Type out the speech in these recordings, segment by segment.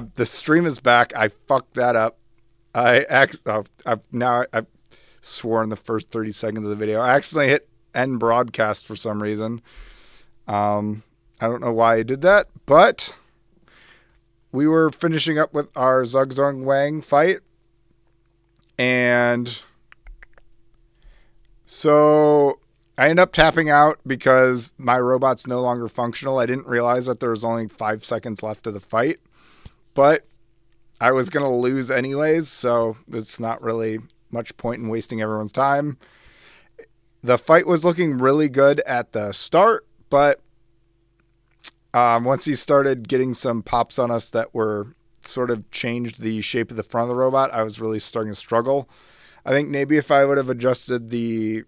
The stream is back. I fucked that up. I've sworn the first 30 seconds of the video. I accidentally hit end broadcast for some reason. I don't know why I did that, but we were finishing up with our Zugzong Wang fight. And so I end up tapping out because my robot's no longer functional. I didn't realize that there was only 5 seconds left of the fight, but I was going to lose anyways, so it's not really much point in wasting everyone's time. The fight was looking really good at the start, but once he started getting some pops on us that were sort of changed the shape of the front of the robot, I was really starting to struggle. I think maybe if I would have adjusted the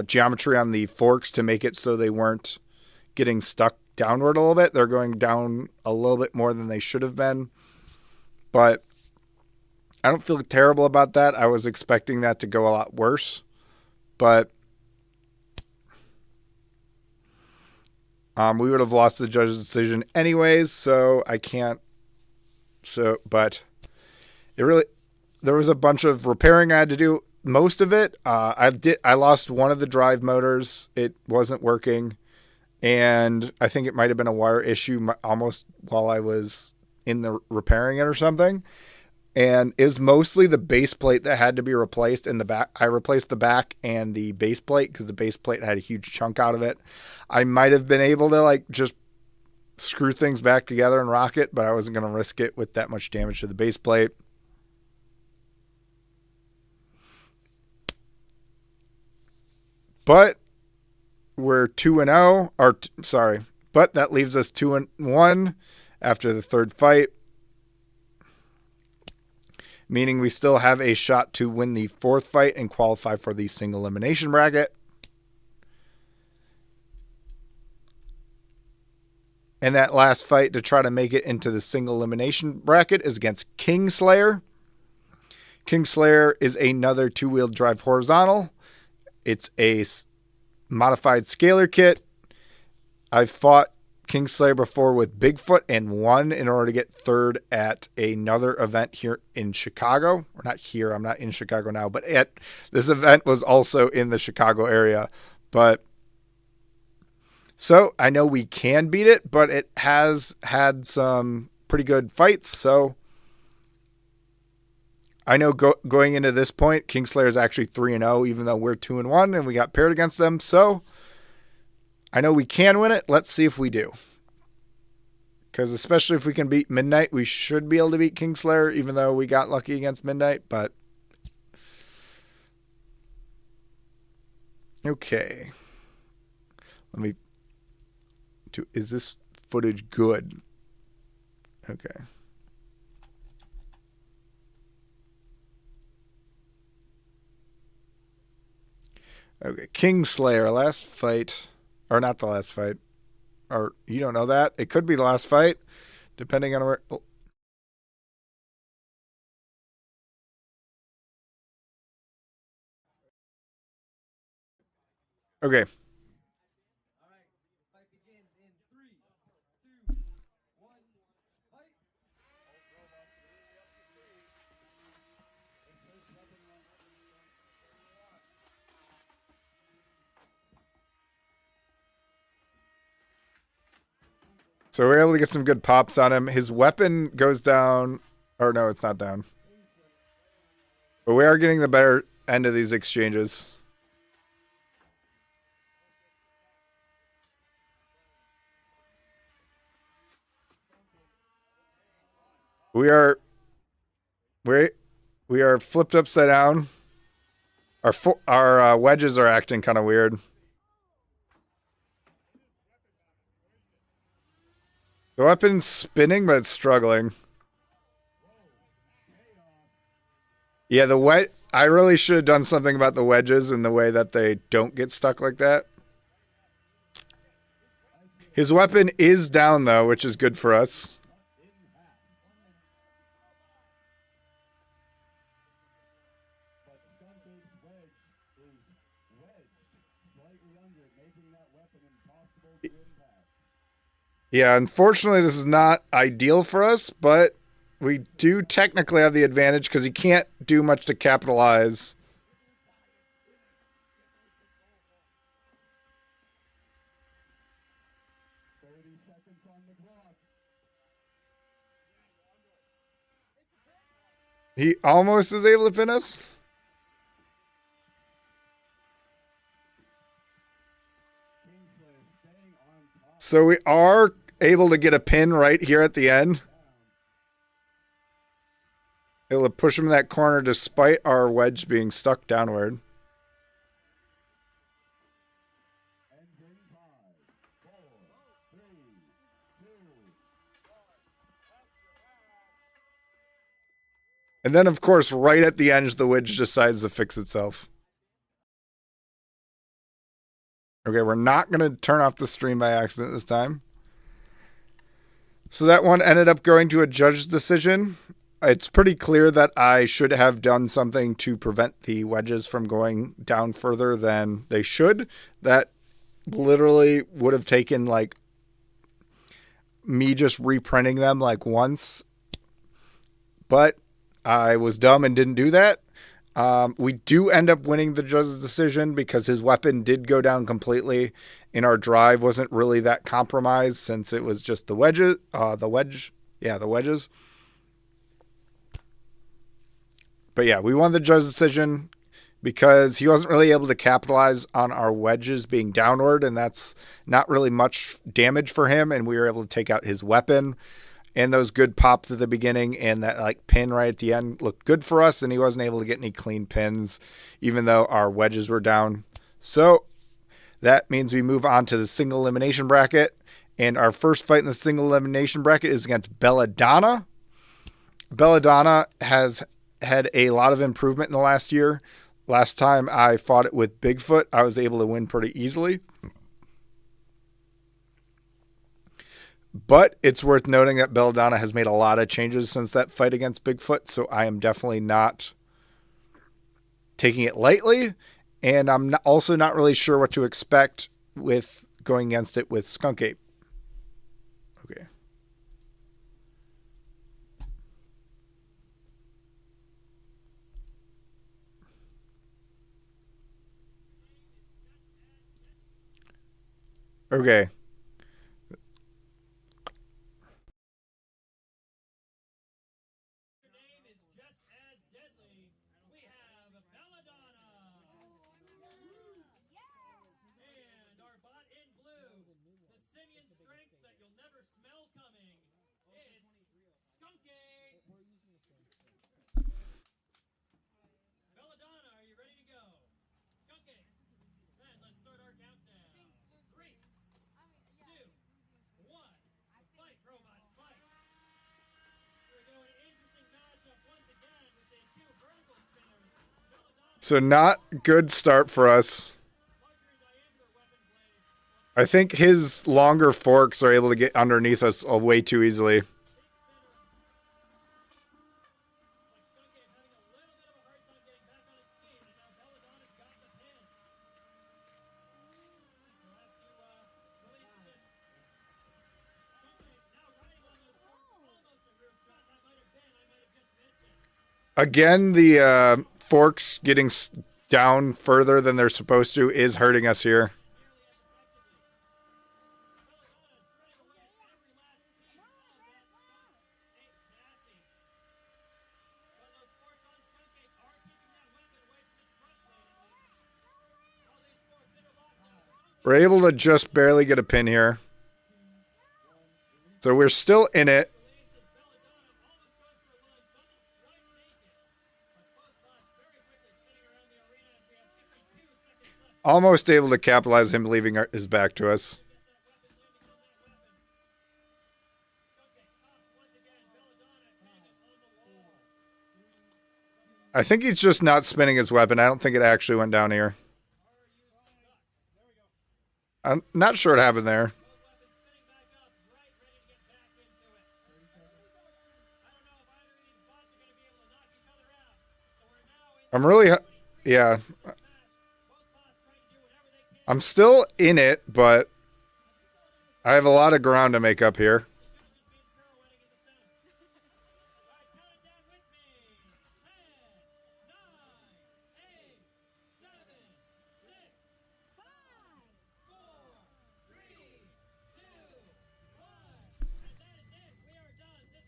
geometry on the forks to make it so they weren't getting stuck downward a little bit. They're going down a little bit more than they should have been. But I don't feel terrible about that. I was expecting that to go a lot worse. But we would have lost the judge's decision anyways, so I can't. But there was a bunch of repairing I had to do. Most of it, I lost one of the drive motors. It wasn't working. And I think it might have been a wire issue almost while I was in the repairing it or something. And it was mostly the base plate that had to be replaced in the back. I replaced the back and the base plate because the base plate had a huge chunk out of it. I might have been able to just screw things back together and rock it, but I wasn't going to risk it with that much damage to the base plate. But we're 2-0, but that leaves us 2-1 after the third fight, meaning we still have a shot to win the fourth fight and qualify for the single elimination bracket. And that last fight to try to make it into the single elimination bracket is against Kingslayer. Kingslayer is another two-wheel drive horizontal. It's a modified scalar kit. I've fought Kingslayer before with Bigfoot and won in order to get third at another event here in Chicago. Or not here, I'm not in Chicago now, but this event was also in the Chicago area. But so I know we can beat it, but it has had some pretty good fights. So I know going into this point, Kingslayer is actually 3-0, even though we're 2-1 and we got paired against them. So I know we can win it. Let's see if we do. Because especially if we can beat Midnight, we should be able to beat Kingslayer, even though we got lucky against Midnight. But okay. Is this footage good? Okay. Okay, Kingslayer, last fight, or not the last fight, or you don't know that. It could be the last fight, depending on where. Oh. Okay. So we're able to get some good pops on him. His weapon goes down, or no, it's not down. But we are getting the better end of these exchanges. We are flipped upside down. Our wedges are acting kind of weird. The weapon's spinning, but it's struggling. Yeah, I really should have done something about the wedges and the way that they don't get stuck like that. His weapon is down, though, which is good for us. Yeah, unfortunately, this is not ideal for us, but we do technically have the advantage because he can't do much to capitalize. He almost is able to pin us. So we are able to get a pin right here at the end. Able to push him in that corner despite our wedge being stuck downward. And then, of course, right at the end, the wedge decides to fix itself. Okay, we're not going to turn off the stream by accident this time. So that one ended up going to a judge's decision. It's pretty clear that I should have done something to prevent the wedges from going down further than they should. That literally would have taken like me just reprinting them like once. But I was dumb and didn't do that. We do end up winning the judge's decision because his weapon did go down completely, and our drive wasn't really that compromised since it was just the wedges. The wedges. But yeah, we won the judge's decision because he wasn't really able to capitalize on our wedges being downward, and that's not really much damage for him. And we were able to take out his weapon. And those good pops at the beginning and that like pin right at the end looked good for us, and he wasn't able to get any clean pins, even though our wedges were down. So that means we move on to the single elimination bracket. And our first fight in the single elimination bracket is against Belladonna. Belladonna has had a lot of improvement in the last year. Last time I fought it with Bigfoot, I was able to win pretty easily. But it's worth noting that Belladonna has made a lot of changes since that fight against Bigfoot, so I am definitely not taking it lightly, and I'm also not really sure what to expect with going against it with Skunk Ape. Okay. Okay. So not good start for us. I think his longer forks are able to get underneath us way too easily. Again, the forks getting down further than they're supposed to is hurting us here. We're able to just barely get a pin here. So we're still in it. Almost able to capitalize him leaving his back to us. I think he's just not spinning his weapon. I don't think it actually went down here. I'm not sure what happened there. I'm really, yeah. I'm still in it, but I have a lot of ground to make up here.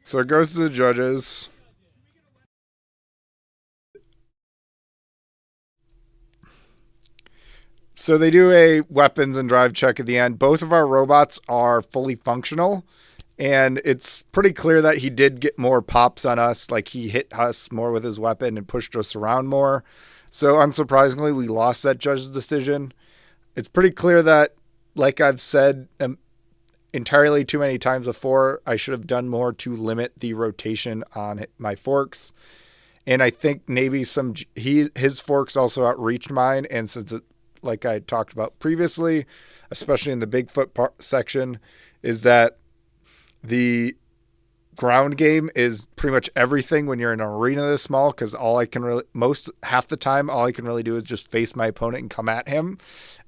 So it goes to the judges. So they do a weapons and drive check at the end. Both of our robots are fully functional. And it's pretty clear that he did get more pops on us. Like he hit us more with his weapon and pushed us around more. So unsurprisingly, we lost that judge's decision. It's pretty clear that, like I've said entirely too many times before, I should have done more to limit the rotation on my forks. And I think maybe his forks also outreached mine. And since it, like I talked about previously, especially in the Bigfoot section, is that the ground game is pretty much everything when you're in an arena this small, because half the time, all I can really do is just face my opponent and come at him.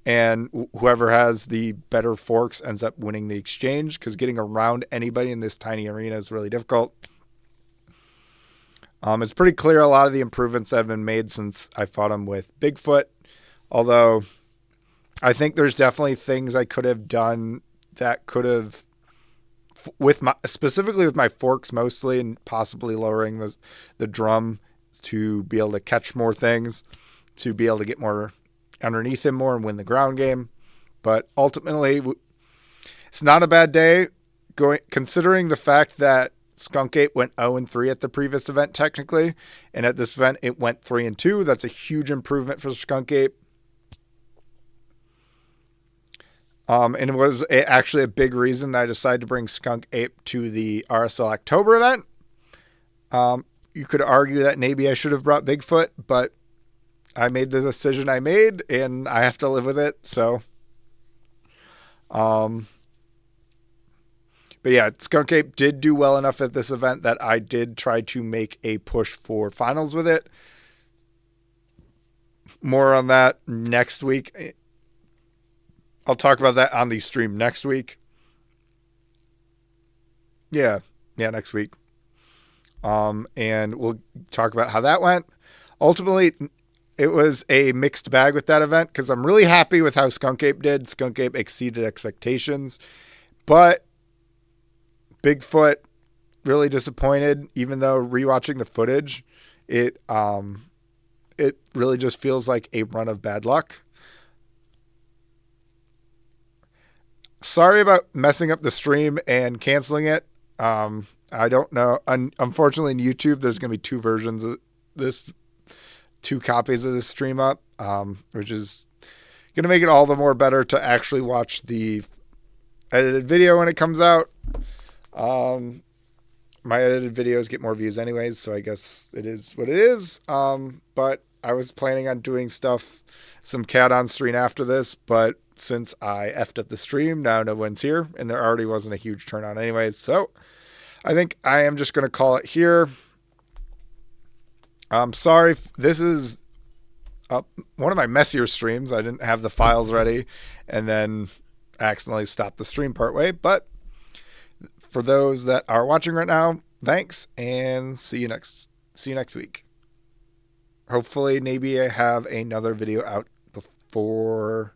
And whoever has the better forks ends up winning the exchange, because getting around anybody in this tiny arena is really difficult. It's pretty clear a lot of the improvements that have been made since I fought him with Bigfoot. Although I think there's definitely things I could have done that could have, specifically with my forks mostly, and possibly lowering the drum to be able to catch more things, to be able to get more underneath him more and win the ground game. But ultimately, it's not a bad day, considering the fact that Skunk Ape went 0-3 at the previous event technically, and at this event it went 3-2. That's a huge improvement for Skunk Ape. And it was actually a big reason that I decided to bring Skunk Ape to the RSL October event. You could argue that maybe I should have brought Bigfoot, but I made the decision I made, and I have to live with it. So, but yeah, Skunk Ape did do well enough at this event that I did try to make a push for finals with it. More on that next week. I'll talk about that on the stream next week. Yeah, next week. And we'll talk about how that went. Ultimately, it was a mixed bag with that event, because I'm really happy with how Skunk Ape did. Skunk Ape exceeded expectations, but Bigfoot really disappointed. Even though rewatching the footage, it really just feels like a run of bad luck. Sorry about messing up the stream and canceling it. I don't know. Unfortunately, in YouTube, there's going to be two versions of this, two copies of this stream up, which is going to make it all the more better to actually watch the edited video when it comes out. My edited videos get more views anyways, so I guess it is what it is. But I was planning on doing some cat on stream after this, but since I effed up the stream, now no one's here, and there already wasn't a huge turnout anyways. So I think I am just going to call it here. I'm sorry. This is one of my messier streams. I didn't have the files ready and then accidentally stopped the stream partway. But for those that are watching right now, thanks, and see you next week. Hopefully, maybe I have another video out before